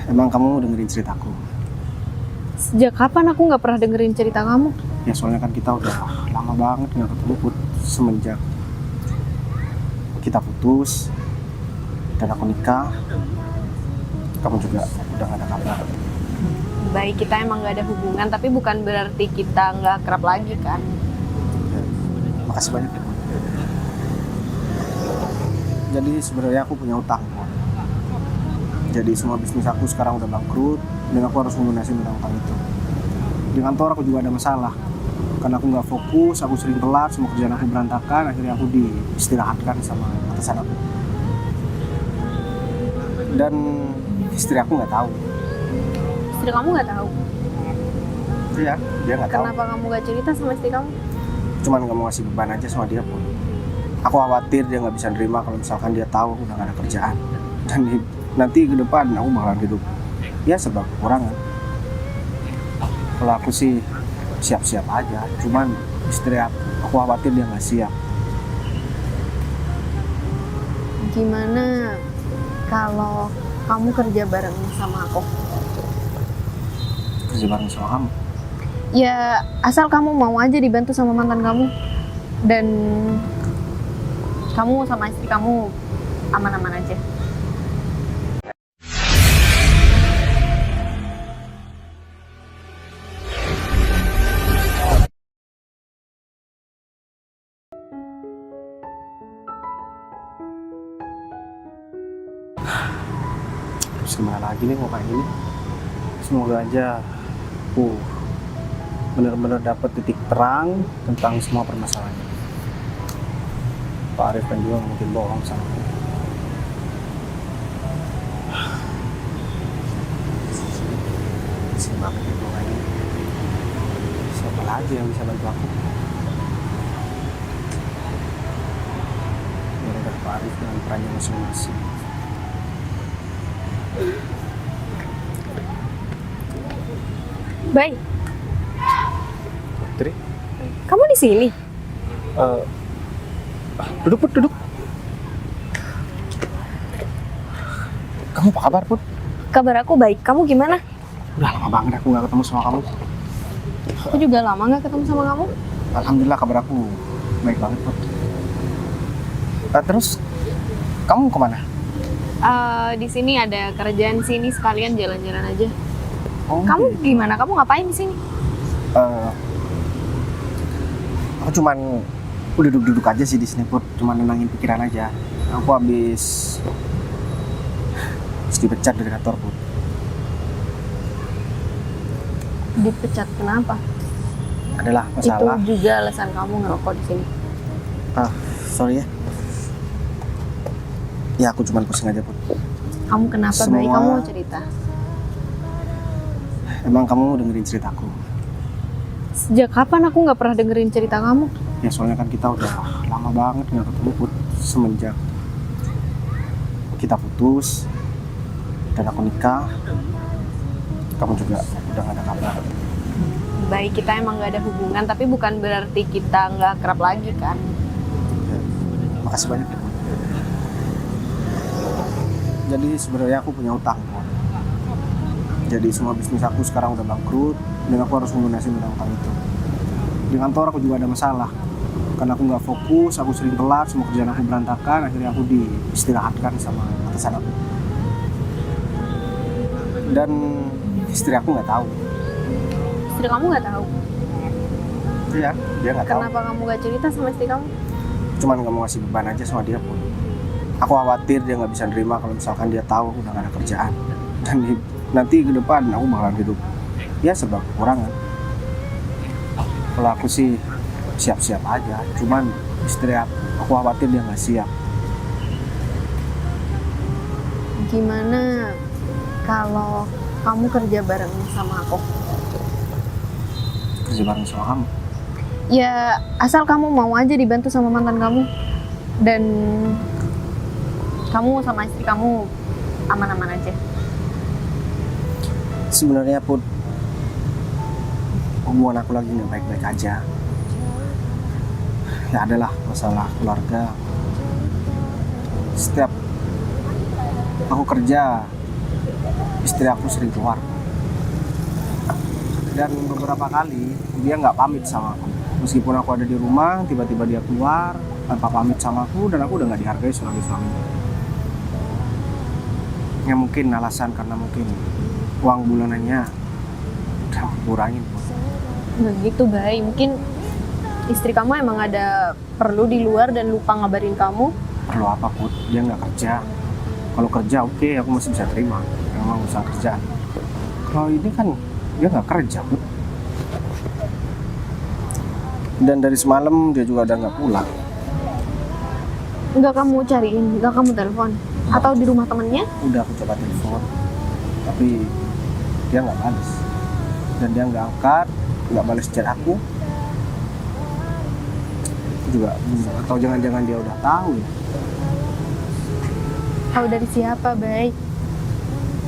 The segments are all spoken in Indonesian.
Emang kamu dengerin ceritaku? Sejak kapan aku nggak pernah dengerin cerita kamu? Ya soalnya kan kita udah lama banget nggak ketemu Put. Semenjak kita putus dan aku nikah, kamu juga udah gak ada kabar. Baik, kita emang nggak ada hubungan, tapi bukan berarti kita nggak kerap lagi kan? Ya, makasih banyak ya Put. Jadi sebenarnya aku punya utang Put. Jadi semua bisnis aku sekarang udah bangkrut dan aku harus melunasin utang itu. Di kantor aku juga ada masalah. Karena aku nggak fokus, aku sering telat, semua kerjaan aku berantakan, akhirnya aku diistirahatkan sama atasan aku. Dan istri aku nggak tahu. Istri kamu nggak tahu? Iya, dia nggak tahu. Kenapa kamu nggak cerita sama istri kamu? Cuman nggak mau ngasih beban aja sama dia Pun. Aku khawatir dia nggak bisa nerima kalau misalkan dia tahu aku udah nggak ada kerjaan. Dan nanti ke depan aku bakalan hidup ya serba kekurangan. Kalau aku sih siap-siap aja, cuman istri aku khawatir dia nggak siap. Gimana kalau kamu kerja bareng sama aku? Kerja bareng sama kamu. Ya, asal kamu mau aja dibantu sama mantan kamu. Dan kamu sama istri kamu aman-aman aja. Terus gimana lagi nih mau kayak gini? Semoga aja aku benar-benar dapat titik terang tentang semua permasalahan ini. Pak Arif kan juga nggak mungkin bohong sama aku. Sedih banget nih kalau kayak gini. Siapa lagi yang bisa bantu aku? Gara-gara Pak Arif dengan perannya masing-masing. Baik, Putri, kamu di sini? duduk Put, duduk. Kamu apa kabar Put? Kabar aku baik. Kamu gimana? Udah lama banget aku nggak ketemu sama kamu. Aku juga lama nggak ketemu sama kamu. Alhamdulillah kabar aku baik banget Put. Terus kamu kemana? Di sini ada kerjaan sini, sekalian jalan-jalan aja. Oh, Kamu gitu. gimana? Kamu ngapain di sini? Aku cuman udah duduk-duduk aja sih di sini Put, cuman nenangin pikiran aja. Aku habis dipecat dari kantor Put. Dipecat kenapa? Adalah masalah. Itu juga alasan kamu ngerokok di sini. Sorry ya. Ya aku cuman pusing aja Put. Kamu kenapa? Semua- Baik, kamu mau cerita. Emang kamu dengerin ceritaku? Sejak kapan aku nggak pernah dengerin cerita kamu? Ya soalnya kan kita udah lama banget nggak ketemu Put. Semenjak kita putus dan aku nikah, kamu juga udah gak ada kabar. Baik, kita emang nggak ada hubungan, tapi bukan berarti kita nggak kerap lagi kan? Ya, makasih banyak ya Put. Jadi sebenarnya aku punya utang Put. Jadi semua bisnis aku sekarang udah bangkrut dan aku harus melunasin utang itu. Di kantor aku juga ada masalah. Karena aku nggak fokus, aku sering telat, semua kerjaan aku berantakan, akhirnya aku diistirahatkan sama atasan aku. Dan istri aku nggak tahu. Istri kamu nggak tahu? Iya, dia nggak tahu. Kenapa kamu nggak cerita sama istri kamu? Cuman nggak mau ngasih beban aja sama dia Pun. Aku khawatir dia nggak bisa nerima kalau misalkan dia tahu aku udah gak ada kerjaan. Dan nanti ke depan aku bakalan hidup ya serba kekurangan. Kalau aku sih siap-siap aja, cuman istri aku khawatir dia nggak siap. Gimana kalau kamu kerja bareng sama aku? Kerja bareng sama kamu. Ya, asal kamu mau aja dibantu sama mantan kamu. Dan kamu sama istri kamu aman-aman aja. Sebenarnya Put, hubungan aku lagi nggak baik-baik aja. Ya adalah masalah keluarga. Setiap aku kerja istri aku sering keluar. Dan beberapa kali dia nggak pamit sama aku. Meskipun aku ada di rumah, tiba-tiba dia keluar tanpa pamit sama aku, dan aku udah nggak dihargai sebagai suami. Ya mungkin alasan karena mungkin uang bulanannya udah kurangin. Begitu, Bay. Mungkin istri kamu emang ada perlu di luar dan lupa ngabarin kamu. Perlu apa, Put? Dia nggak kerja. Kalau kerja oke, aku masih bisa terima. Memang usaha kerjaan. Kalau ini kan dia nggak kerja, Put. Dan dari semalam dia juga udah nggak pulang. Nggak kamu cariin, nggak kamu telepon? Atau di rumah temennya? Udah aku coba telepon, tapi dia nggak balas. Dan dia nggak angkat, nggak balas chat aku. Itu juga, atau jangan-jangan dia udah tahu ya. Tahu dari siapa, Bay?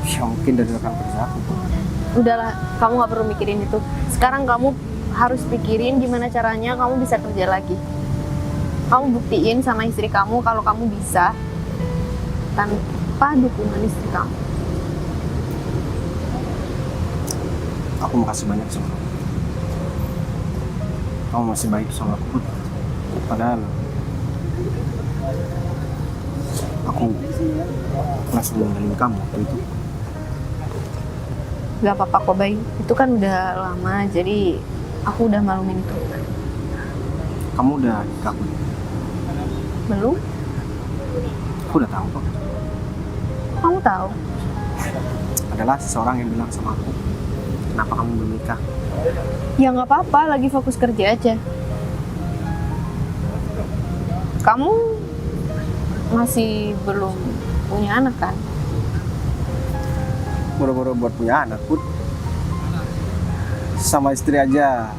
Ya mungkin dari rekan kerja aku. Udahlah, kamu nggak perlu mikirin itu. Sekarang kamu harus pikirin gimana caranya kamu bisa kerja lagi. Kamu buktiin sama istri kamu kalau kamu bisa tanpa dukungan istri kamu. Aku makasih banyak sama kamu. Kamu masih baik sama aku, Put. Padahal aku langsung ninggalin kamu waktu itu. Gak apa-apa kok, Bay. Itu kan udah lama, jadi aku udah malumin itu. Kamu udah nikah, Put? Belum? Aku udah tahu kok. Kamu tahu? Adalah seseorang yang bilang sama aku, kenapa kamu belum nikah? Ya nggak apa-apa, lagi fokus kerja aja. Kamu masih belum punya anak kan? Boro-boro buat punya anak, Put. Sama istri aja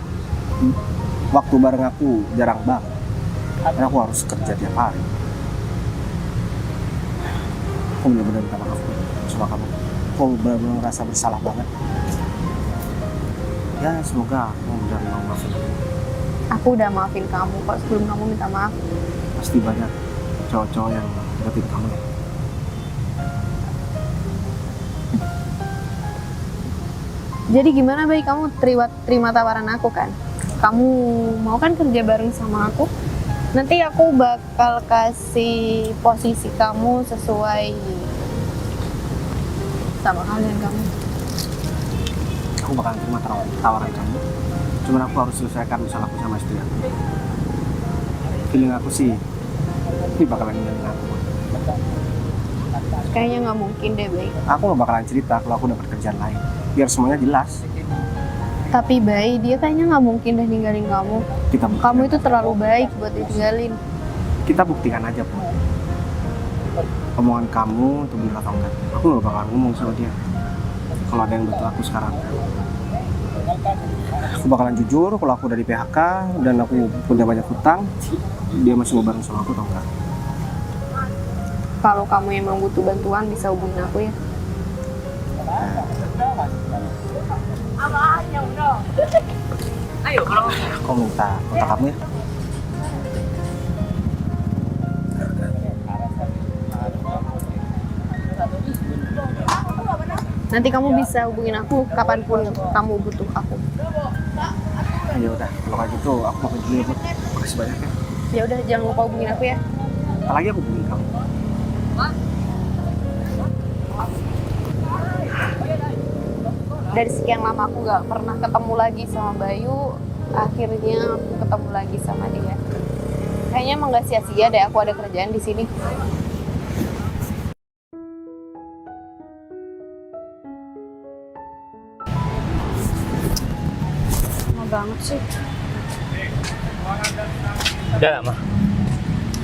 waktu bareng aku jarang banget. Karena aku harus kerja tiap hari. Aku benar-benar minta maaf, Put, sama kamu. Aku benar-benar merasa bersalah banget. Ya semoga kamu benar mau maafin aku. Aku udah maafin kamu kok sebelum kamu minta maaf. Pasti banyak cowok-cowok yang deketin kamu ya. Jadi gimana, Bay? Kamu terima tawaran aku kan? Kamu mau kan kerja bareng sama aku? Nanti aku bakal kasih posisi kamu sesuai sama kalian kamu. Aku bakalan terima tawaran kamu. Cuman aku harus selesaikan masalah aku sama istri aku. Feeling aku sih ini bakalan ninggalin aku. Kayaknya nggak mungkin deh, Bay. Aku gak bakalan cerita kalau aku dapat kerjaan lain. Biar semuanya jelas. Tapi Bay, dia kayaknya nggak mungkin deh ninggalin kamu. Kita buktikan. Kamu itu terlalu baik buat ditinggalin. Kita buktikan aja, Put. Omongan kamu itu benar atau enggak. Aku gak bakalan ngomong sama dia kalau ada yang bantu aku sekarang. Aku bakalan jujur kalau aku udah di PHK dan aku punya banyak hutang. Dia masih mau bareng sama aku atau enggak. Kalau kamu emang butuh bantuan, bisa hubungin aku ya. Aku minta kontak kamu ya. Nanti kamu bisa hubungin aku kapanpun kamu butuh aku. Ya udah, kalau kayak gitu aku mau pergi dulu, Put. Makasih banyak ya. Ya udah, jangan lupa hubungin aku ya. Apalagi aku hubungin kamu. Dari sekian lama aku gak pernah ketemu lagi sama Bayu, akhirnya aku ketemu lagi sama dia. Kayaknya emang gak sia-sia deh aku ada kerjaan di sini. Lama banget sih. Udah lama.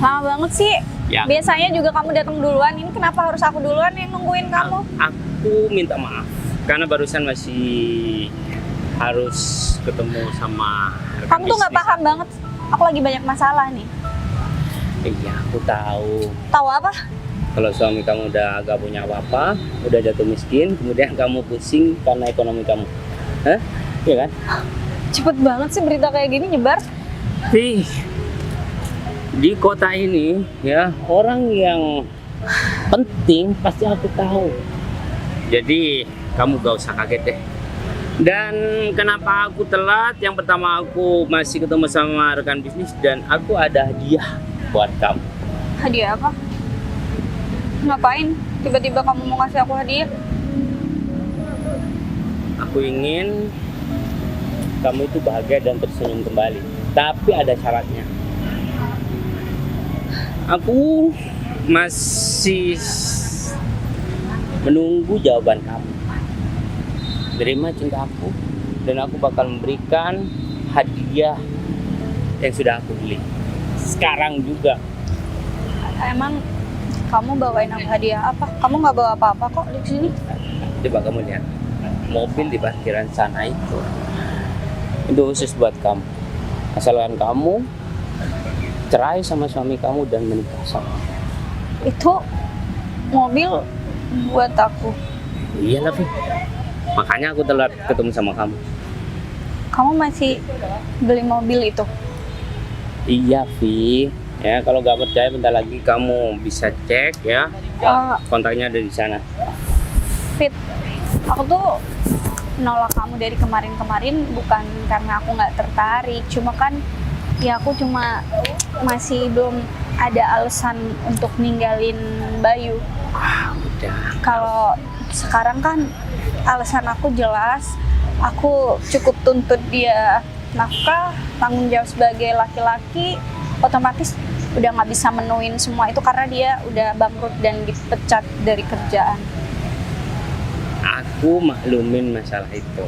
Lama banget sih. Ya. Biasanya juga kamu datang duluan. Ini kenapa harus aku duluan yang nungguin kamu? Aku minta maaf karena barusan masih harus ketemu sama rekan Kamu tuh nggak bisnis. paham banget. Aku lagi banyak masalah nih. Iya, aku tahu. Tahu apa? Kalau suami kamu udah gak punya apa-apa, udah jatuh miskin, kemudian kamu pusing karena ekonomi kamu. Hah? Iya kan? Cepet banget sih berita kayak gini nyebar. Tapi di kota ini ya orang yang penting pasti aku tahu. Jadi kamu gak usah kaget deh. Dan kenapa aku telat? Yang pertama aku masih ketemu sama rekan bisnis dan aku ada hadiah buat kamu. Hadiah apa? Ngapain? Tiba-tiba kamu mau ngasih aku hadiah? Aku ingin kamu itu bahagia dan tersenyum kembali. Tapi ada syaratnya. Aku masih menunggu jawaban kamu. Terima cinta aku dan aku bakal memberikan hadiah yang sudah aku beli. Sekarang juga. Emang kamu bawain aku hadiah apa? Kamu nggak bawa apa-apa kok di sini. Coba kamu lihat. Mobil di parkiran sana itu khusus buat kamu. Asalkan kamu cerai sama suami kamu dan menikah sama aku. Itu mobil buat aku. Iya lah, Vi. Makanya aku telat ketemu sama kamu. Kamu masih beli mobil itu? Iya, Vi. Ya, kalau nggak percaya bentar lagi kamu bisa cek ya. Kontaknya ada di sana. Fit, aku tuh nolak kamu dari kemarin-kemarin bukan karena aku nggak tertarik, cuma kan ya aku cuma masih belum ada alasan untuk ninggalin Bayu. Udah. Kalau sekarang kan alasan aku jelas, aku cukup tuntut dia nafkah, tanggung jawab sebagai laki-laki, otomatis udah nggak bisa menuin semua itu karena dia udah bangkrut dan dipecat dari kerjaan. Aku maklumin masalah itu.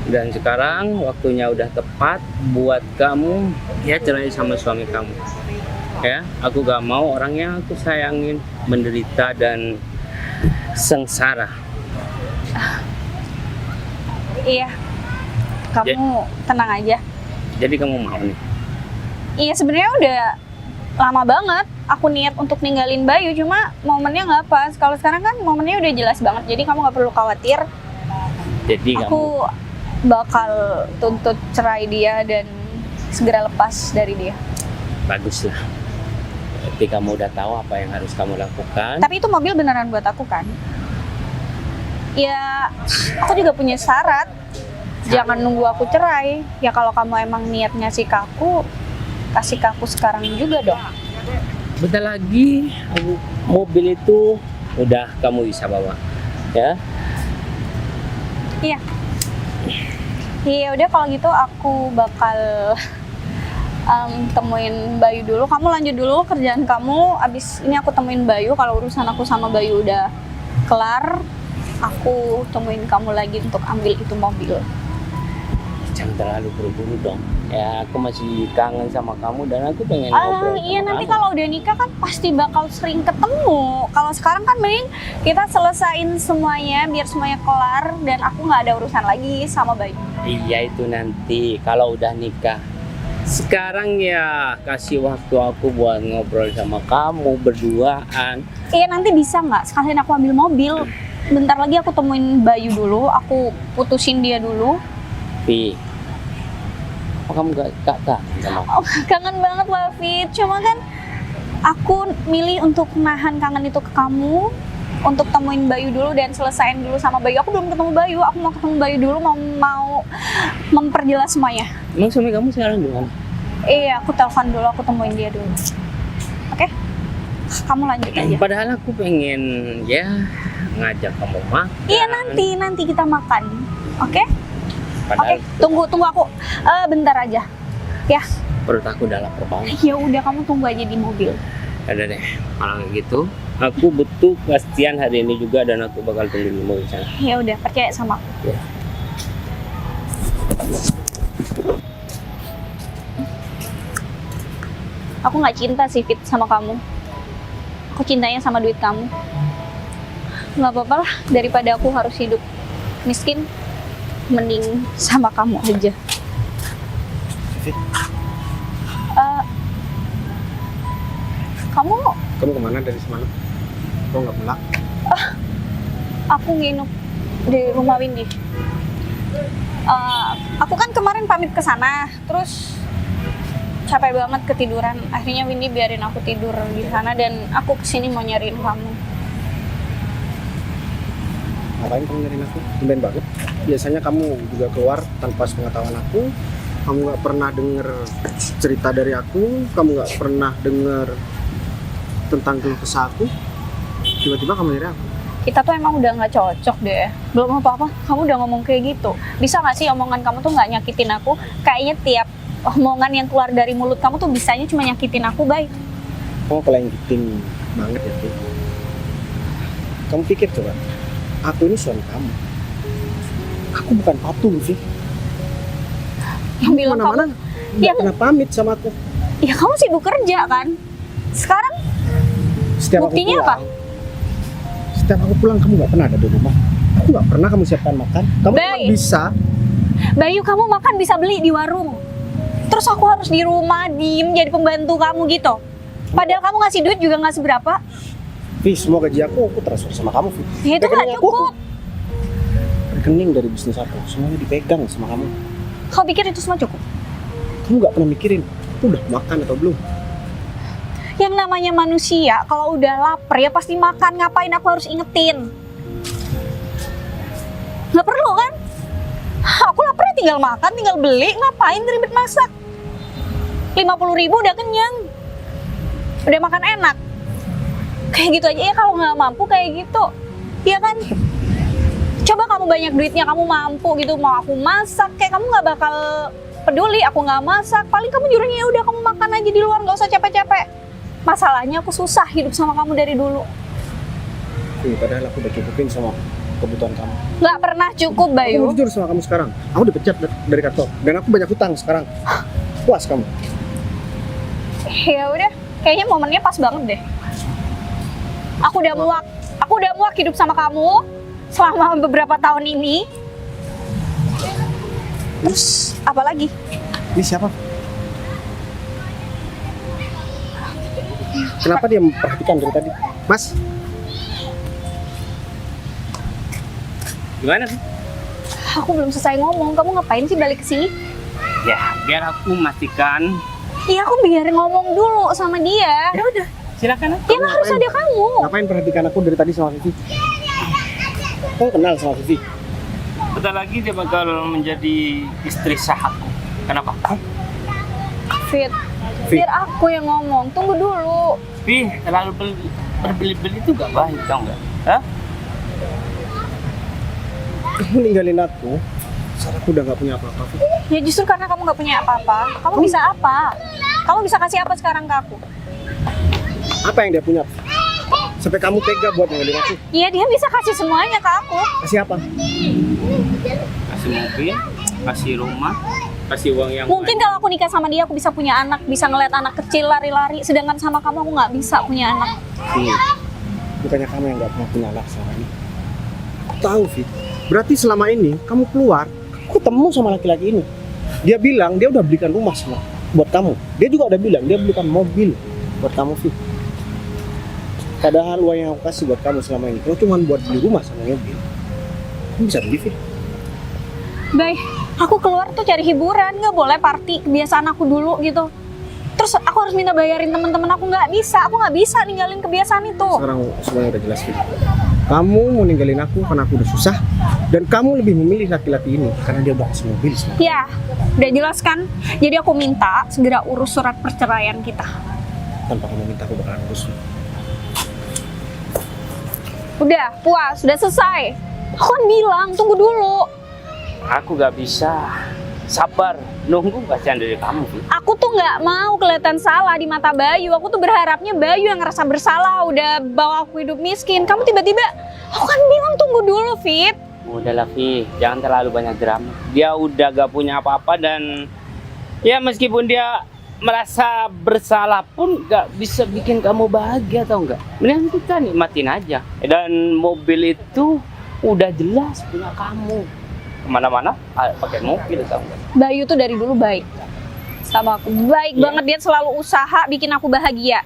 Dan sekarang waktunya udah tepat buat kamu ya cerai sama suami kamu. Ya, aku gak mau orang yang aku sayangin menderita dan sengsara. Iya, kamu tenang aja. Jadi kamu mau nih? Iya sebenarnya udah lama banget aku niat untuk ninggalin Bayu, cuma momennya nggak pas. Kalau sekarang kan momennya udah jelas banget, jadi kamu nggak perlu khawatir. Jadi Aku bakal tuntut cerai dia dan segera lepas dari dia. bagus lah. Berarti kamu udah tahu apa yang harus kamu lakukan. Tapi itu mobil beneran buat aku kan? Ya, aku juga punya syarat. Jangan nunggu aku cerai. Ya kalau kamu emang niat ngasih ke aku, kasih ke aku sekarang juga dong. Bentar lagi mobil itu udah kamu bisa bawa. Ya. Iya. Iya udah kalau gitu aku bakal temuin Bayu dulu. Kamu lanjut dulu kerjaan kamu. Abis ini aku temuin Bayu. Kalau urusan aku sama Bayu udah kelar, aku temuin kamu lagi untuk ambil itu mobil. Jangan terlalu buru-buru dong. Ya, aku masih kangen sama kamu dan aku pengen ngobrol sama Iya nanti kamu. kalau udah nikah kan pasti bakal sering ketemu. Kalau sekarang kan mending kita selesain semuanya biar semuanya kelar dan aku nggak ada urusan lagi sama Bayu. Iya itu nanti kalau udah nikah. Sekarang ya kasih waktu aku buat ngobrol sama kamu berduaan. Iya nanti bisa nggak sekalian aku ambil mobil. Bentar lagi aku temuin Bayu dulu, aku putusin dia dulu. Pi, apa kamu gak kangen sama aku? Oh, kangen banget lah Fit, cuma kan aku milih untuk nahan kangen itu ke kamu, untuk temuin Bayu dulu dan selesain dulu sama Bayu. Aku belum ketemu Bayu, aku mau ketemu Bayu dulu, mau memperjelas semuanya. Emang suami kamu sekarang di mana? Iya, aku telepon dulu, aku temuin dia dulu. Oke? Kamu lanjut aja. Padahal aku pengen ya ngajak kamu makan. Iya nanti kita makan, oke? Padahal Tunggu aku, bentar aja, ya. perut aku udah lapar banget. Ya udah kamu tunggu aja di mobil. Ada deh, kalau kayak gitu aku butuh kepastian hari ini juga dan aku bakal tunggu di mobil sana. Ya udah percaya sama aku. Ya. Aku nggak cinta sih Fit sama kamu. Aku cintanya sama duit kamu. Nggak apa-apa lah, daripada aku harus hidup miskin, mending sama kamu aja. Fit, Kamu, kamu kemana dari semalam? Kok nggak pulang? aku nginep di rumah Windy. Aku kan kemarin pamit ke sana, terus capek banget ketiduran. Akhirnya Windy biarin aku tidur di sana dan aku kesini mau nyariin kamu. Ngapain kamu nyariin aku? Tumben banget. Biasanya kamu juga keluar tanpa sepengetahuan aku. Kamu nggak pernah denger cerita dari aku. Kamu nggak pernah denger tentang keluh kesah aku. Tiba-tiba kamu nyari aku. Kita tuh emang udah nggak cocok deh. Belum apa-apa, kamu udah ngomong kayak gitu. Bisa nggak sih omongan kamu tuh nggak nyakitin aku? Kayaknya tiap omongan yang keluar dari mulut kamu tuh bisanya cuma nyakitin aku, Bay. Kamu kelanjutin banget ya, Fit. Kamu pikir coba, aku ini suami kamu. Aku bukan patung sih. Yang bilang kamu, Mana-mana nggak yang- pernah pamit sama aku. ya kamu sibuk kerja kan? Sekarang Setiap Buktinya aku pulang, setiap aku pulang kamu nggak pernah ada di rumah. Aku nggak pernah kamu siapkan makan. Kamu cuma Bay. bisa. Bayu kamu makan bisa beli di warung. Terus aku harus di rumah diem jadi pembantu kamu gitu. Padahal kamu ngasih duit juga nggak seberapa. Vi, semua gaji aku transfer sama kamu, Vi. Ya itu nggak Rekening aku, cukup. rekening dari bisnis aku, semuanya dipegang sama kamu. Kau pikir itu semua cukup? Kamu nggak pernah mikirin, aku udah makan atau belum? Yang namanya manusia kalau udah lapar ya pasti makan. Ngapain aku harus ingetin? Nggak perlu kan? Aku lapar ya tinggal makan, tinggal beli. Ngapain ribet masak? 50.000 udah kenyang. Udah makan enak. Kayak gitu aja ya kalau nggak mampu kayak gitu. Iya kan? Coba kamu banyak duitnya, kamu mampu gitu. Mau aku masak, kayak kamu nggak bakal peduli aku nggak masak. Paling kamu nyuruhnya ya udah kamu makan aja di luar, nggak usah capek-capek. Masalahnya aku susah hidup sama kamu dari dulu. Vi, padahal aku udah cukupin sama kebutuhan kamu. Nggak pernah cukup, Aku Bayu. mau jujur sama kamu sekarang. Aku dipecat dari kantor dan aku banyak hutang sekarang. Puas kamu? Ya udah, kayaknya momennya pas banget deh. Aku udah muak hidup sama kamu selama beberapa tahun ini. Terus apa lagi? Ini siapa? Kenapa dia memperhatikan dari tadi? Mas, Gimana sih? Aku belum selesai ngomong. Kamu ngapain sih balik ke sini? Ya, biar aku memastikan. Iya, aku biar ngomong dulu sama dia. Ya udah, silakan. Ya nggak harus ada kamu. ngapain perhatikan aku dari tadi sama Vivi? Kamu kenal sama Vivi? Bentar lagi dia bakal menjadi istri sahku. Kenapa? Fit, biar aku yang ngomong. Tunggu dulu. Tapi terlalu berbeli-beli itu gak baik, tau nggak? Hah? Kamu ninggalin aku saat aku udah gak punya apa-apa, Vivi. Ya justru karena kamu nggak punya apa-apa. Kamu bisa apa? Kamu bisa kasih apa sekarang ke aku? Apa yang dia punya? Sampai kamu tega buat ninggalin aku. Iya, dia bisa kasih semuanya ke aku. Kasih apa? Kasih mobil, kasih rumah, kasih uang yang Mungkin kalau aku nikah sama dia, aku bisa punya anak, bisa ngeliat anak kecil lari-lari. Sedangkan sama kamu, aku nggak bisa punya anak. Nih, bukannya kamu yang gak pernah punya anak selama ini. Aku tahu, Fit. Berarti selama ini kamu keluar, aku ketemu sama laki-laki ini. Dia bilang dia udah belikan rumah buat kamu. Dia juga udah bilang dia belikan mobil buat kamu, Fit. Padahal uang yang aku kasih buat kamu selama ini, kalau cuma buat beli rumah sama mobil, kamu bisa beli, Fit. Baik, aku keluar tuh cari hiburan, nggak boleh party kebiasaan aku dulu gitu. Terus aku harus minta bayarin teman-teman aku, nggak bisa ninggalin kebiasaan itu. Sekarang semuanya udah jelas, Fit. Kamu mau ninggalin aku karena aku udah susah, dan kamu lebih memilih laki-laki ini karena dia udah kasih mobil semua. Ya, udah jelas kan? Jadi aku minta segera urus surat perceraian kita. Tanpa kamu minta aku bakalan urus. Udah, puas, udah selesai. Aku kan bilang, tunggu dulu. Aku gak bisa sabar nunggu kasihan dari kamu. Fi. Aku tuh nggak mau kelihatan salah di mata Bayu. Aku tuh berharapnya Bayu yang ngerasa bersalah udah bawa aku hidup miskin. Kamu tiba-tiba, aku kan bilang tunggu dulu, Fit. Udahlah, Vi, jangan terlalu banyak drama. Dia udah gak punya apa-apa dan ya meskipun dia merasa bersalah pun gak bisa bikin kamu bahagia, tau nggak? Mendingan kita nikmatin aja. Dan mobil itu udah jelas punya kamu. Kemana-mana pakai mobil, tau nggak? Bayu tuh dari dulu baik sama aku. Baik Iya. banget, dia selalu usaha bikin aku bahagia.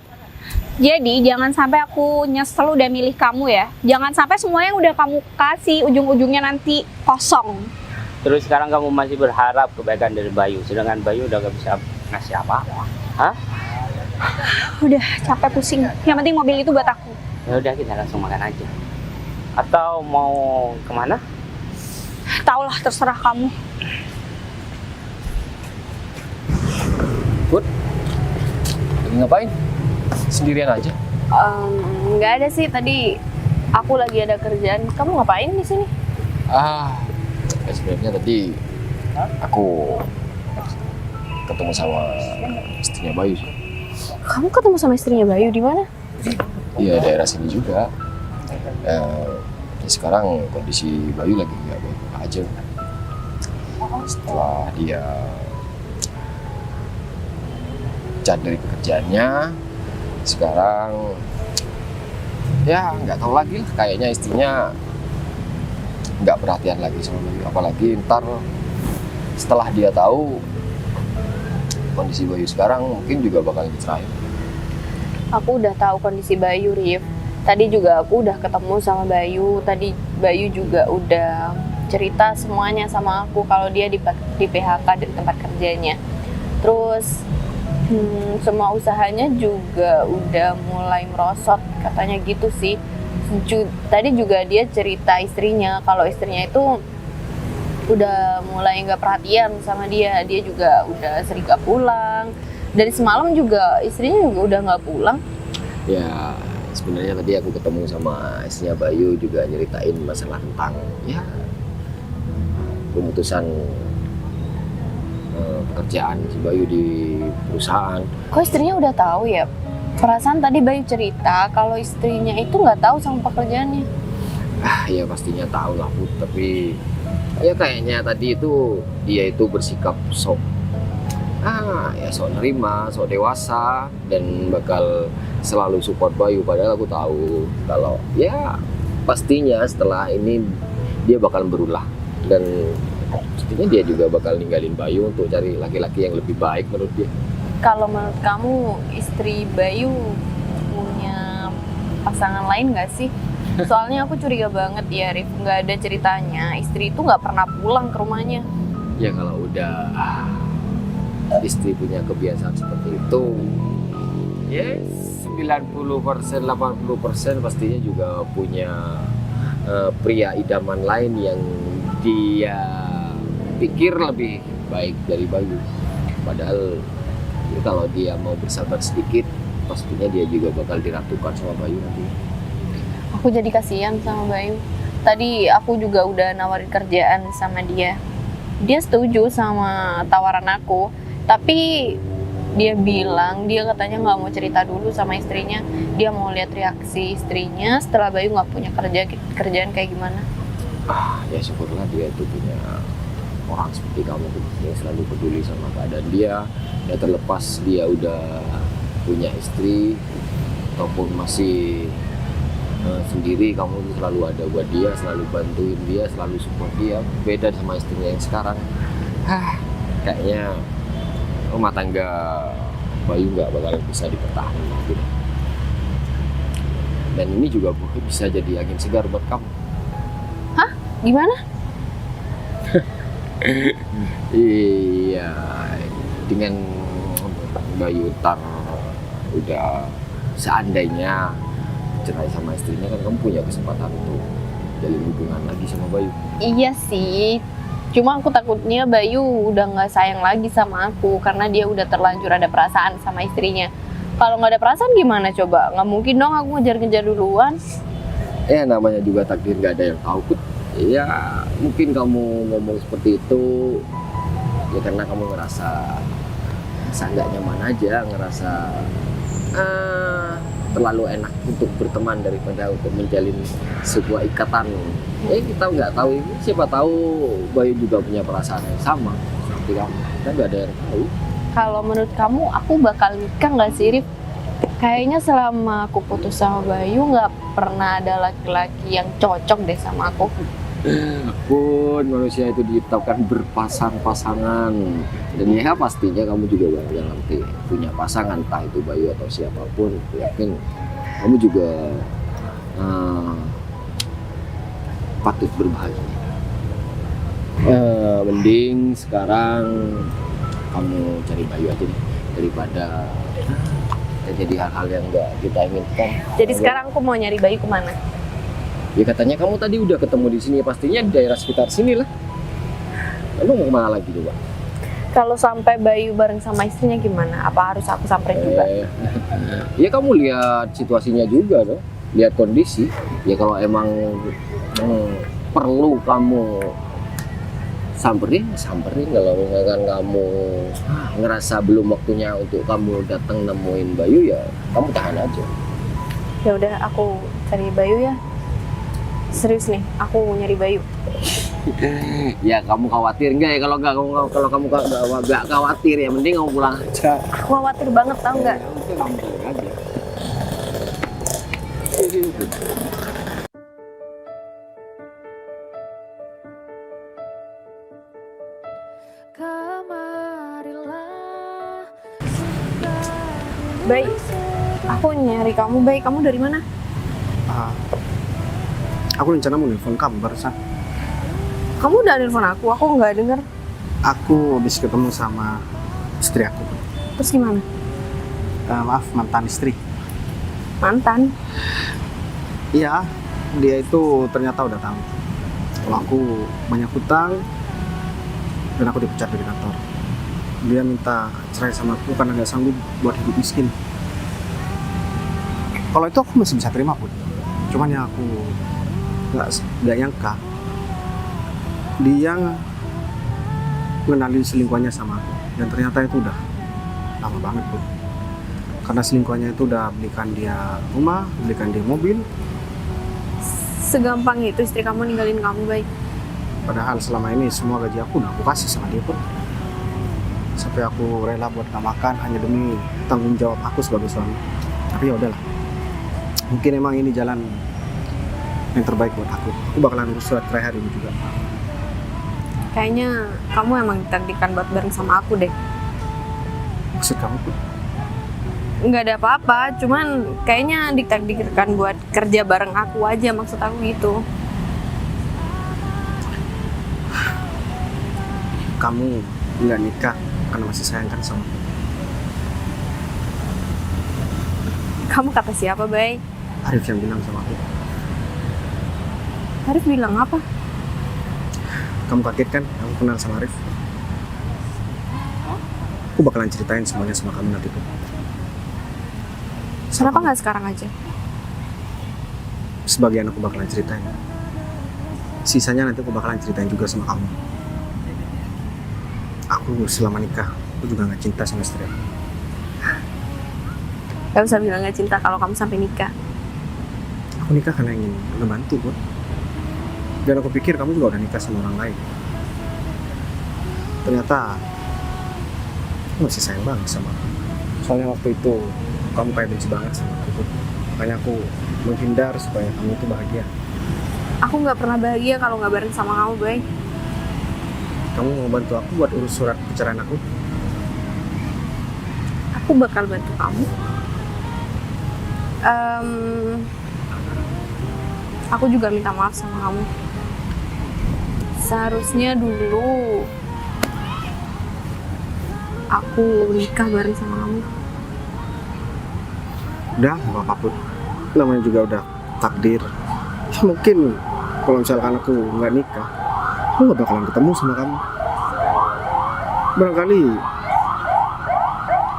Jadi jangan sampai aku nyesel udah milih kamu ya. Jangan sampai semua yang udah kamu kasih ujung-ujungnya nanti kosong. Terus sekarang kamu masih berharap kebaikan dari Bayu, sedangkan Bayu udah gak bisa ngasih apa-apa. Hah? Udah capek pusing. Yang penting mobil itu buat aku. Ya udah kita langsung makan aja. Atau mau kemana? Taulah, terserah kamu. Bud, lagi ngapain? Sendirian aja? Nggak ada sih, tadi aku lagi ada kerjaan. Kamu ngapain di sini? Ya sebenarnya tadi aku ketemu sama istrinya Bayu sih. Kamu ketemu sama istrinya Bayu di mana? Iya, daerah sini juga. Sekarang kondisi Bayu lagi nggak baik aja. Setelah dia pecat dari pekerjaannya, sekarang ya nggak tahu lagi lah, kayaknya istrinya nggak perhatian lagi sama Bayu. Apalagi ntar setelah dia tahu kondisi Bayu sekarang, mungkin juga bakal dicerain. Aku udah tahu kondisi Bayu, Rif. Tadi juga aku udah ketemu sama Bayu. Tadi Bayu juga udah cerita semuanya sama aku kalau dia di PHK dari tempat kerjanya. Terus semua usahanya juga udah mulai merosot, katanya gitu sih. Tadi juga dia cerita istrinya kalau istrinya itu udah mulai nggak perhatian sama dia juga udah sering gak pulang. Dari semalam juga istrinya juga udah nggak pulang. Ya sebenarnya tadi aku ketemu sama istrinya Bayu juga nyeritain masalah tentang ya pemutusan pekerjaan si Bayu di perusahaan. Kok istrinya udah tahu ya? Perasaan tadi Bayu cerita kalau istrinya itu nggak tahu sama pekerjaannya. Ya pastinya tahu lah Put, tapi ya kayaknya tadi itu dia itu bersikap sok nerima, sok dewasa dan bakal selalu support Bayu. Padahal aku tahu kalau ya pastinya setelah ini dia bakal berulah dan pastinya dia juga bakal ninggalin Bayu untuk cari laki-laki yang lebih baik menurut dia. Kalau menurut kamu istri Bayu punya pasangan lain nggak sih? Soalnya aku curiga banget ya, Rif. Nggak ada ceritanya istri itu nggak pernah pulang ke rumahnya. Ya kalau udah istri punya kebiasaan seperti itu, ya 90%, 80% pastinya juga punya pria idaman lain yang dia pikir lebih baik dari Bayu. Padahal ya, kalau dia mau bersabar sedikit, pastinya dia juga bakal diratukan sama Bayu nanti. Aku jadi kasihan sama Bayu. Tadi aku juga udah nawarin kerjaan sama dia. Dia setuju sama tawaran aku, tapi dia bilang dia katanya nggak mau cerita dulu sama istrinya. Dia mau lihat reaksi istrinya setelah Bayu nggak punya kerjaan kayak gimana. Ya syukurlah dia itu punya orang seperti kamu yang selalu peduli sama keadaan dia. Ya terlepas dia udah punya istri ataupun masih sendiri, kamu tuh selalu ada buat dia, selalu bantuin dia, selalu support dia. Beda sama istrinya yang sekarang. Kayaknya rumah tangga Bayu nggak bakal bisa dipertahankan lagi. Dan ini juga bisa jadi angin segar buat kamu. Hah? Gimana? Iya, dengan Bayu ntar udah seandainya cerai sama istrinya, kan kamu punya kesempatan untuk jalin hubungan lagi sama Bayu. Iya sih. Cuma aku takutnya Bayu udah nggak sayang lagi sama aku karena dia udah terlanjur ada perasaan sama istrinya. Kalau nggak ada perasaan gimana coba? Nggak mungkin dong aku ngejar-ngejar duluan. Ya namanya juga takdir, nggak ada yang tahu Put. Ya mungkin kamu ngomong seperti itu ya karena kamu ngerasa nggak nyaman aja, ngerasa terlalu enak untuk berteman daripada untuk menjalin sebuah ikatan. Kita nggak tahu ini, siapa tahu Bayu juga punya perasaan yang sama seperti kamu. Kita nggak ada yang tahu. Kalau menurut kamu aku bakal nikah nggak sih, Rif? Kayaknya selama aku putus sama Bayu nggak pernah ada laki-laki yang cocok deh sama aku. Pun manusia itu diciptakan berpasang-pasangan dan ya pastinya kamu juga bakal nanti punya pasangan, entah itu Bayu atau siapapun. Aku yakin kamu juga patut berbahagia. Mending sekarang kamu cari Bayu aja deh daripada terjadi hal-hal yang nggak kita inginkan. Jadi sekarang aku mau nyari Bayu kemana? Ya katanya kamu tadi udah ketemu di sini, pastinya di daerah sekitar sini lah. Emang mau kemana lagi coba? Kalau sampai Bayu bareng sama istrinya gimana? Apa harus aku samperin juga? Ya kamu lihat situasinya juga dong, lihat kondisi. Ya kalau emang perlu kamu samperin. Kalau misalkan kamu ngerasa belum waktunya untuk kamu datang nemuin Bayu, ya kamu tahan aja. Ya udah, aku cari Bayu ya. Serius nih, aku mau nyari Bayu. Ya kamu khawatir nggak ya? Kalau kamu nggak khawatir ya mending kamu pulang aja. Aku khawatir banget, tau nggak? Ya udah, kamu pulang aja. Baik, aku nyari kamu. Baik, kamu dari mana? Aku rencana mau nelfon kamu barusan. Kamu udah nelfon aku nggak denger. Aku habis ketemu sama istri aku. Terus gimana? Maaf, mantan istri. Mantan? Iya, dia itu ternyata udah tahu kalau aku banyak hutang dan aku dipecat dari kantor. Dia minta cerai sama aku karena nggak sanggup buat hidup miskin. Kalau itu aku masih bisa terima pun. Cuman yang aku nggak nyangka dia mengenalin selingkuhannya sama aku, dan ternyata itu udah lama banget pun. Karena selingkuhannya itu udah belikan dia rumah, belikan dia mobil. Segampang itu istri kamu ninggalin kamu, Baik? Padahal selama ini semua gaji aku udah aku kasih sama dia pun. Sampai aku rela buat gak makan hanya demi tanggung jawab aku sebagai suami. Tapi ya udahlah. Mungkin emang ini jalan yang terbaik buat aku. Aku bakalan urus surat cerai hari ini juga. Kayaknya kamu emang ditakdirkan buat bareng sama aku deh. Maksud kamu pun? Nggak ada apa-apa, cuman kayaknya ditakdirkan buat kerja bareng aku aja, maksud aku gitu. Kamu nggak nikah karena masih sayang kan sama aku? Kamu kata siapa, Bay? Arif yang bilang sama aku. Arif bilang apa? Kamu kaget kan aku kenal sama Arif? Aku bakalan ceritain semuanya sama kamu nanti tuh. Kenapa nggak sekarang aja? Sebagian aku bakalan ceritain. Sisanya nanti aku bakalan ceritain juga sama kamu. Aku selama nikah, aku juga nggak cinta sama istri aku. Gak usah bilang nggak cinta kalau kamu sampai nikah. Aku nikah karena ingin ngebantu, Bud. Dan aku pikir kamu juga udah nikah sama orang lain. Ternyata aku masih sayang banget sama aku. Soalnya waktu itu kamu kayak benci banget sama aku, Bud. Makanya aku menghindar supaya kamu itu bahagia. Aku nggak pernah bahagia kalau nggak bareng sama kamu, Bay. Kamu mau bantu aku buat urus surat perceraian aku? Aku bakal bantu kamu. Aku juga minta maaf sama kamu. Seharusnya dulu aku nikah bareng sama kamu. Udah, nggak apa-apa, Bud. Namanya juga udah takdir. Mungkin kalau misalkan aku nggak nikah, aku nggak bakalan ketemu sama kamu. Barangkali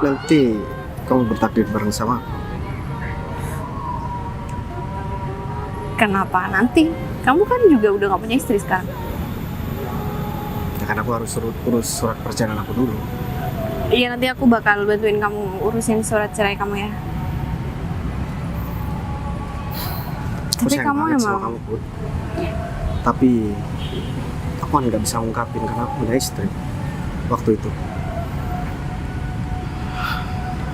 nanti kamu bertakdir bareng sama aku. Kenapa nanti? Kamu kan juga udah gak punya istri sekarang. Ya kan aku harus urus surat perceraian aku dulu. Iya, nanti aku bakal bantuin kamu urusin surat cerai kamu ya. Aku Tapi sayang kamu banget sama emang kamu, Bud. Tapi aku kan nggak bisa ngungkapin karena aku punya istri waktu itu.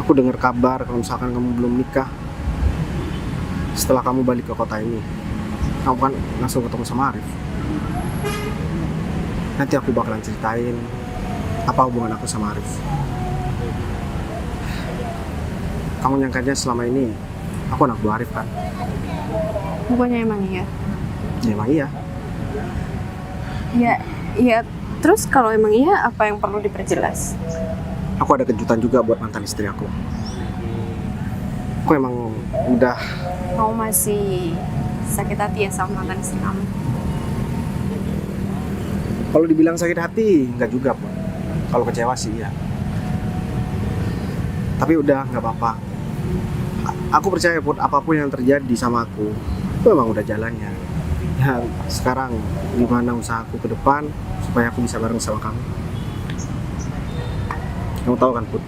Aku dengar kabar kalau misalkan kamu belum nikah. Setelah kamu balik ke kota ini, kamu kan langsung ketemu sama Arif. Nanti aku bakalan ceritain apa hubungan aku sama Arif. Kamu nyangkanya selama ini aku anak buah Arif kan? bukannya emang iya. Ya emang iya. Ya, terus kalau emang iya, apa yang perlu diperjelas? Aku ada kejutan juga buat mantan istri aku. Aku emang udah Kamu masih sakit hati ya sama mantan istri kamu. Kalau dibilang sakit hati, enggak juga, Put. Kalau kecewa sih, iya. Tapi udah, nggak apa-apa. Aku percaya, Put, apapun yang terjadi sama aku, itu memang udah jalannya. Ya, sekarang gimana usahaku ke depan, supaya aku bisa bareng sama kamu. Kamu tahu kan, Put?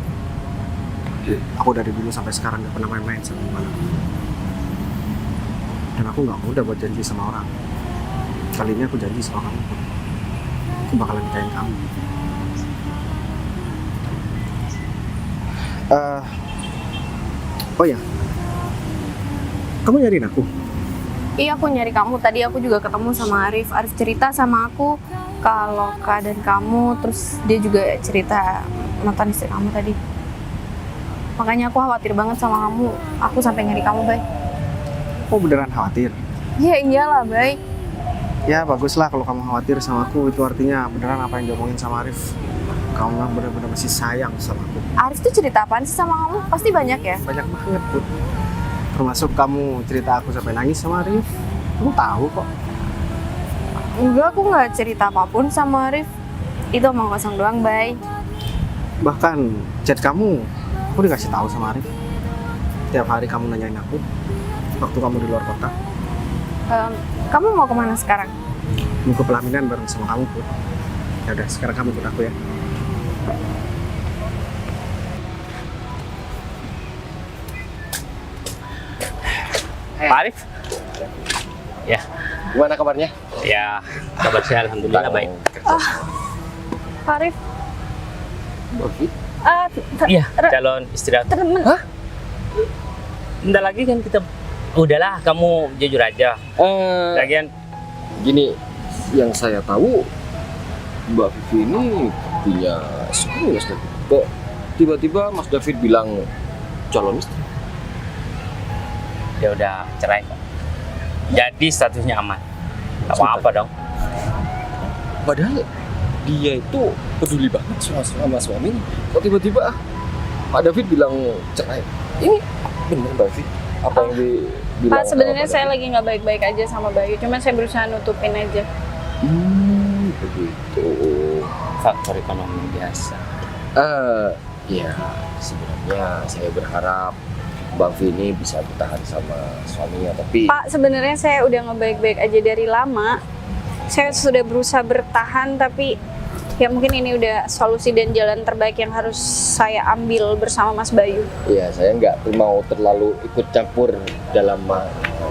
Aku dari dulu sampai sekarang nggak pernah main-main sama gimana. Dan aku nggak mudah buat janji sama orang. Kali ini aku janji sama kamu, Put. Aku bakalan nikahin kamu. Oh ya, kamu nyariin aku? Iya, aku nyari kamu. Tadi aku juga ketemu sama Arif. Arif cerita sama aku kalau keadaan kamu, terus dia juga cerita mantan istri kamu tadi. Makanya aku khawatir banget sama kamu. Aku sampai nyari kamu, Bay. Oh, beneran khawatir? Ya iyalah, Bay. Ya baguslah kalau kamu khawatir sama aku, itu artinya beneran apa yang diomongin sama Arif. Kamu memang bener-bener masih sayang sama aku. Arif tuh cerita apaan sih sama kamu? Pasti banyak ya? Banyak banget, Put. Termasuk kamu cerita aku sampai nangis sama Arif. Kamu tahu kok. Enggak, aku nggak cerita apapun sama Arif. Itu omong kosong doang, Bay. Bahkan chat kamu, aku dikasih tahu sama Arif. Tiap hari kamu nanyain aku waktu kamu di luar kota. Kamu mau kemana sekarang? Mau ke pelaminan bareng sama kamu, Put. Ya udah, sekarang kamu ikut aku ya. Pak Arif? Ya, Gimana kabarnya? ya kabar saya alhamdulillah baik. Pak Arif, Baik. Iya, calon istri aku. temen. Bentar lagi kan kita, udahlah kamu jujur aja. Lagian Gini, yang saya tahu Mbak Vivi ini punya suami, Mas David. Kok tiba-tiba Mas David bilang calon istri? dia udah cerai kok. Jadi statusnya aman. Gak apa-apa dong. Padahal dia itu peduli banget sama suaminya. Kok tiba-tiba Pak David bilang cerai? Ini benar Mbak Vivi? Apa yang dibilang? Pak, sebenarnya sama Pak saya David? lagi nggak baik-baik aja sama Bayu. Cuman saya berusaha nutupin aja. Begitu. Faktor ekonomi biasa. Ya sebenarnya saya berharap Bang Vini bisa bertahan sama suaminya, tapi Pak, sebenarnya saya udah nggak baik-baik aja dari lama. Saya sudah berusaha bertahan, tapi ya mungkin ini udah solusi dan jalan terbaik yang harus saya ambil bersama Mas Bayu. ya saya nggak mau terlalu ikut campur dalam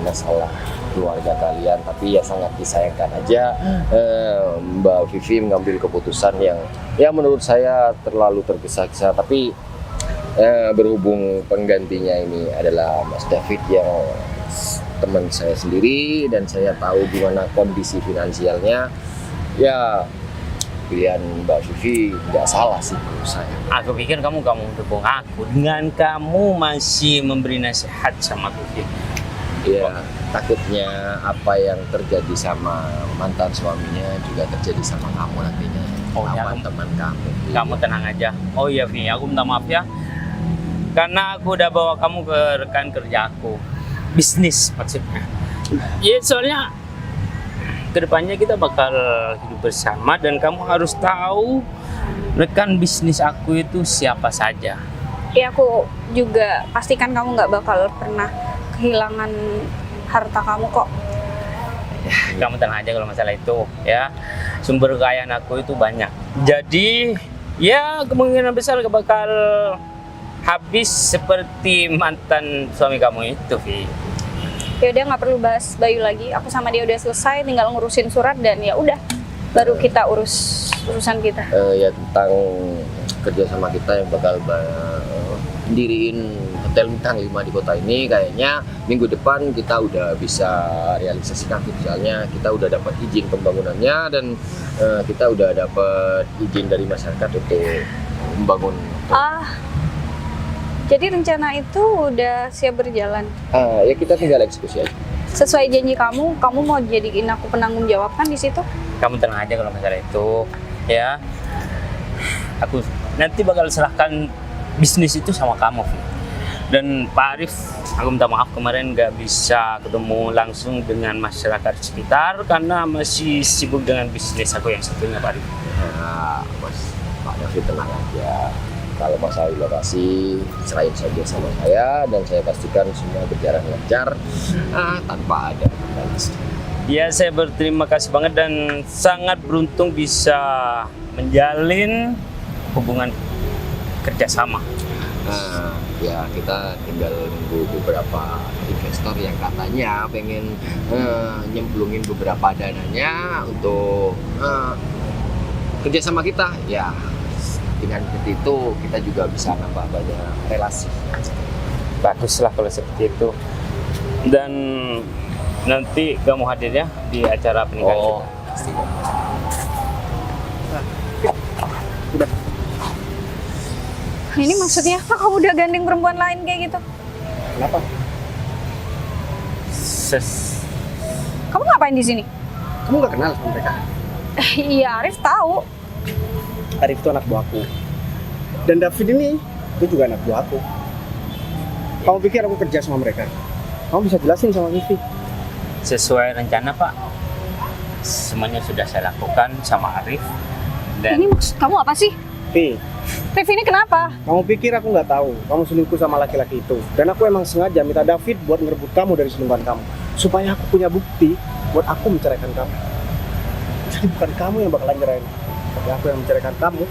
masalah keluarga kalian, tapi ya sangat disayangkan aja Mbak Vivi mengambil keputusan yang ya menurut saya terlalu tergesa-gesa, tapi berhubung penggantinya ini adalah Mas David yang teman saya sendiri dan saya tahu gimana kondisi finansialnya, ya pilihan Mbak Vivi nggak salah sih menurut saya. Aku pikir kamu dukung aku dengan kamu masih memberi nasihat sama Vivi. Ya takutnya apa yang terjadi sama mantan suaminya juga terjadi sama kamu nantinya, Oh, ya, sama teman kamu. Kamu tenang aja. Oh iya Vi, aku minta maaf ya. Karena aku udah bawa kamu ke rekan kerja aku. Bisnis maksudnya. Ya soalnya kedepannya kita bakal hidup bersama dan kamu harus tahu rekan bisnis aku itu siapa saja. Ya aku juga pastikan kamu nggak bakal pernah kehilangan harta kamu kok. Kamu tenang aja kalau masalah itu ya. Sumber kekayaan aku itu banyak. Jadi ya kemungkinan besar gak bakal habis seperti mantan suami kamu itu, Vi. Ya udah, nggak perlu bahas Bayu lagi. Aku sama dia udah selesai, tinggal ngurusin surat dan ya udah, baru kita urus urusan kita. Ya tentang kerjasama kita yang bakal diriin hotel bintang 5 di kota ini, kayaknya minggu depan kita udah bisa realisasikan. Misalnya kita udah dapat izin pembangunannya dan kita udah dapat izin dari masyarakat untuk membangun. Jadi rencana itu udah siap berjalan. Ya kita tinggal eksekusi aja. Sesuai janji kamu mau jadiin aku penanggung jawab kan di situ? Kamu tenang aja kalau masalah itu ya. Aku nanti bakal serahkan bisnis itu sama kamu, Vi. Dan Pak Arif Aku minta maaf kemarin nggak bisa ketemu langsung dengan masyarakat sekitar karena masih sibuk dengan bisnis aku yang satunya, Pak Arif. Nah, Pak David tenang aja. Kalau masalah lokasi, serahin saja sama saya dan saya pastikan semua berjalan lancar tanpa ada kendala. Ya, saya berterima kasih banget dan sangat beruntung bisa menjalin hubungan kerjasama. Nah, ya kita tinggal nunggu beberapa investor yang katanya pengen nyemplungin beberapa dananya untuk kerja sama kita. Ya, dengan seperti itu kita juga bisa nambah banyak relasi. Baguslah kalau seperti itu. Dan nanti kamu hadir ya di acara pernikahan kita. Pasti. Udah. Ini maksudnya apa kamu udah gandeng perempuan lain kayak gitu? Kenapa? Kamu ngapain di sini? Kamu nggak kenal sama mereka? Iya, Arif tahu. Arif itu anak buahku. Dan David ini itu juga anak buahku. Kamu pikir aku kerja sama mereka? Kamu bisa jelasin sama Vivi. Sesuai rencana, Pak. Semuanya sudah saya lakukan sama Arif. Dan Ini maksud kamu apa sih? Vi, Rif, ini kenapa? kamu pikir aku nggak tahu kamu selingkuh sama laki-laki itu? Dan aku emang sengaja minta David buat ngerebut kamu dari selingkuhan kamu, supaya aku punya bukti buat aku menceraikan kamu. Jadi bukan kamu yang bakalan nyerahin, tapi aku yang menceraikan kamu.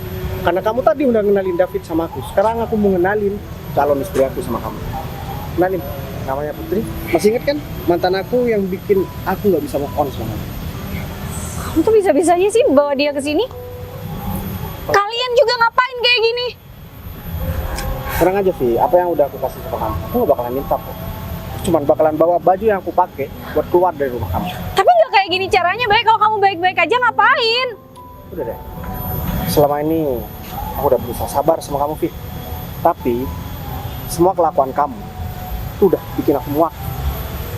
Karena kamu tadi udah ngenalin David sama aku. Sekarang aku mau ngenalin calon istri aku sama kamu. Kenalin, namanya Putri. Masih inget kan mantan aku yang bikin aku nggak bisa move on sama kamu? Kamu tuh bisa-bisanya sih bawa dia ke sini? Kalian juga ngapain kayak gini? Tenang aja Vi, apa yang udah aku kasih sama kamu, aku nggak bakalan minta kok. Cuman bakalan bawa baju yang aku pakai buat keluar dari rumah kamu. Tapi nggak kayak gini caranya, baik kalau kamu baik-baik aja ngapain? Udah deh. Selama ini aku udah berusaha sabar sama kamu, Vi. Tapi semua kelakuan kamu itu udah bikin aku muak.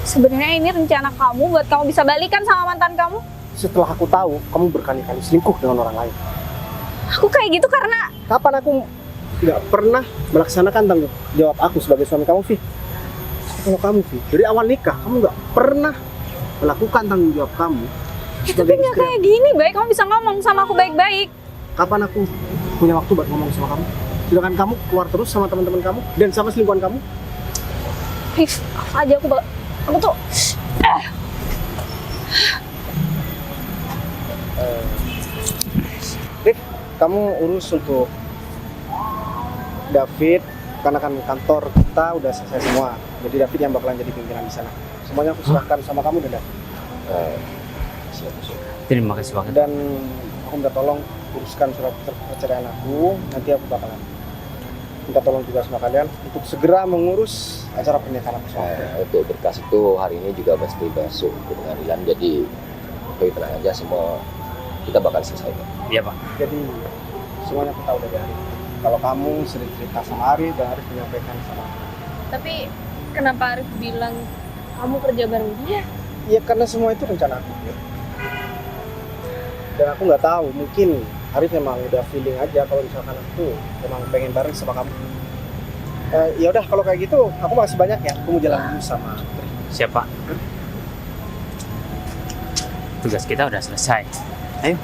Sebenarnya ini rencana kamu buat kamu bisa balikan sama mantan kamu. Setelah aku tahu kamu berkali-kali selingkuh dengan orang lain. Aku kayak gitu karena Kapan aku nggak pernah melaksanakan tanggung jawab aku sebagai suami kamu, Vi? Kalau kamu, Vi, dari awal nikah kamu nggak pernah melakukan tanggung jawab kamu tapi sebagai nggak istri. kayak gini, baik kamu bisa ngomong sama aku baik-baik. Kapan aku punya waktu buat ngomong sama kamu? Sedangkan kamu keluar terus sama teman-teman kamu dan sama selingkuhan kamu. Rif, aja aku tuh Rif, kamu urus untuk David karena kan kantor kita udah selesai semua. Jadi David yang bakalan jadi pimpinan di sana. Semuanya aku serahkan sama kamu dan David. Siap. terima kasih banget. Dan aku minta tolong uruskan surat perceraian aku. Nanti aku bakalan minta tolong juga sama kalian untuk segera mengurus acara pernikahan aku sama kalian. Untuk berkas itu hari ini juga pasti masuk ke pengadilan. Jadi tenang aja, semua kita bakal selesaikan. Iya, Pak. Jadi semuanya aku tahu dari Arif. Kalau kamu sering cerita sama Arif dan Arif menyampaikan sama aku. Tapi kenapa Arif bilang kamu kerja bareng dia? Iya karena semua itu rencana aku. Ya. Dan aku nggak tahu, mungkin Arif memang udah feeling aja kalau misalkan aku memang pengen bareng sama kamu. Ya udah kalau kayak gitu, aku masih banyak ya. Aku mau jalan dulu sama Putri. Siapa? Tugas kita udah selesai. Ayo.